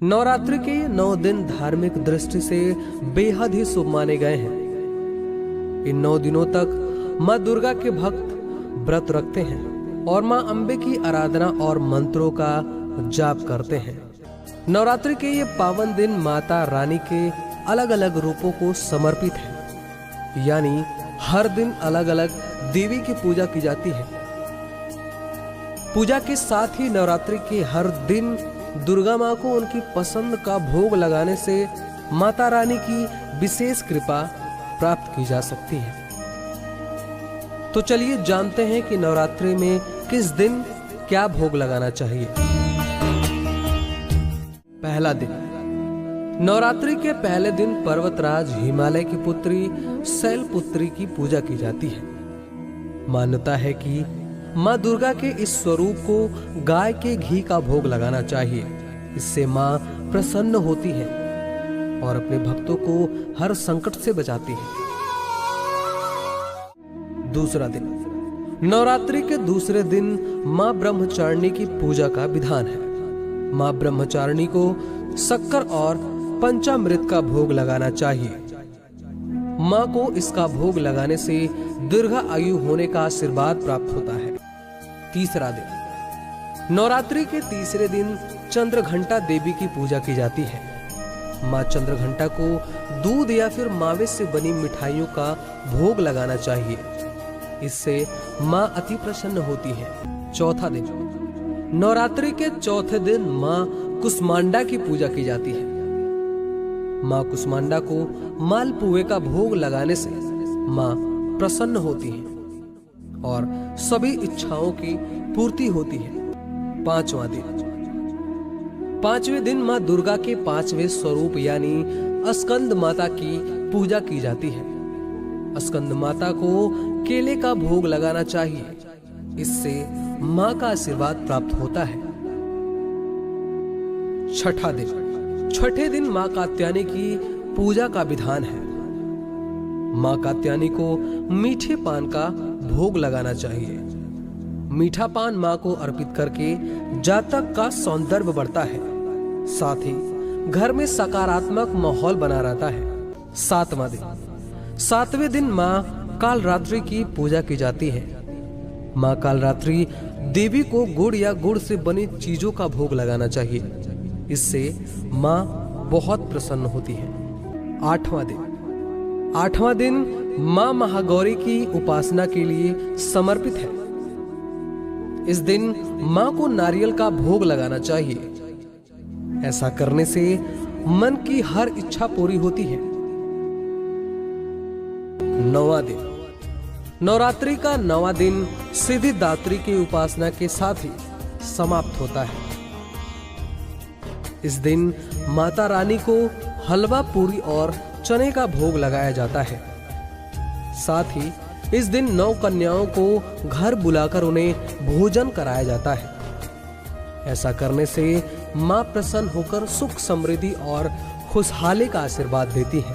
नवरात्रि के 9 दिन धार्मिक दृष्टि से बेहद ही शुभ माने गए हैं। इन 9 दिनों तक माँ दुर्गा के भक्त व्रत रखते हैं और माँ अम्बे की आराधना और मंत्रों का जाप करते हैं। नवरात्रि के ये पावन दिन माता रानी के अलग अलग रूपों को समर्पित है, यानी हर दिन अलग अलग देवी की पूजा की जाती है। पूजा के साथ ही नवरात्रि के हर दिन दुर्गा माँ को उनकी पसंद का भोग लगाने से माता रानी की विशेष कृपा प्राप्त की जा सकती है। तो चलिए जानते हैं कि नवरात्रि में किस दिन क्या भोग लगाना चाहिए। पहला दिन, नवरात्रि के पहले दिन पर्वतराज हिमालय की पुत्री शैलपुत्री की पूजा की जाती है। मान्यता है कि माँ दुर्गा के इस स्वरूप को गाय के घी का भोग लगाना चाहिए। इससे माँ प्रसन्न होती है और अपने भक्तों को हर संकट से बचाती है। दूसरा दिन, नवरात्रि के दूसरे दिन माँ ब्रह्मचारिणी की पूजा का विधान है। माँ ब्रह्मचारिणी को शक्कर और पंचामृत का भोग लगाना चाहिए। माँ को इसका भोग लगाने से दीर्घ आयु होने का आशीर्वाद प्राप्त होता है। तीसरा दिन, नवरात्रि के तीसरे दिन चंद्रघंटा देवी की पूजा की जाती है। माँ चंद्रघंटा को दूध या फिर मावे से बनी मिठाइयों का भोग लगाना चाहिए। इससे माँ अति प्रसन्न होती है। चौथा दिन, नवरात्रि के चौथे दिन माँ कुष्मांडा की पूजा की जाती है। माँ कुष्मांडा को मालपुए का भोग लगाने से माँ प्रसन्न होती है और सभी इच्छाओं की पूर्ति होती है। पांचवा दिन, पांचवें दिन माँ दुर्गा के पांचवें स्वरूप यानी स्कंद माता की पूजा की जाती है। स्कंद माता को केले का भोग लगाना चाहिए। इससे माँ का आशीर्वाद प्राप्त होता है। छठा दिन, छठे दिन माँ कात्यायनी की पूजा का विधान है। माँ कात्यायनी को मीठे पान का भोग लगाना चाहिए। मीठा पान माँ को अर्पित करके जातक का सौंदर्य बढ़ता है, साथ ही घर में सकारात्मक माहौल बना रहता है। सातवां दिन, सातवें दिन माँ कालरात्रि की पूजा की जाती है। माँ कालरात्रि देवी को गुड़ या गुड़ से बनी चीजों का भोग लगाना चाहिए। इससे माँ बहुत प्रसन्न होती है। आठवां दिन, आठवां दिन माँ महागौरी की उपासना के लिए समर्पित है। इस दिन माँ को नारियल का भोग लगाना चाहिए। ऐसा करने से मन की हर इच्छा पूरी होती है। नौवां दिन, नवरात्रि का 9वां दिन सिद्धिदात्री की उपासना के साथ ही समाप्त होता है। इस दिन माता रानी को हलवा पूरी और चने का भोग लगाया जाता है। साथ ही इस दिन 9 कन्याओं को घर बुलाकर उन्हें भोजन कराया जाता है। ऐसा करने से मां प्रसन्न होकर सुख समृद्धि और खुशहाली का आशीर्वाद देती है।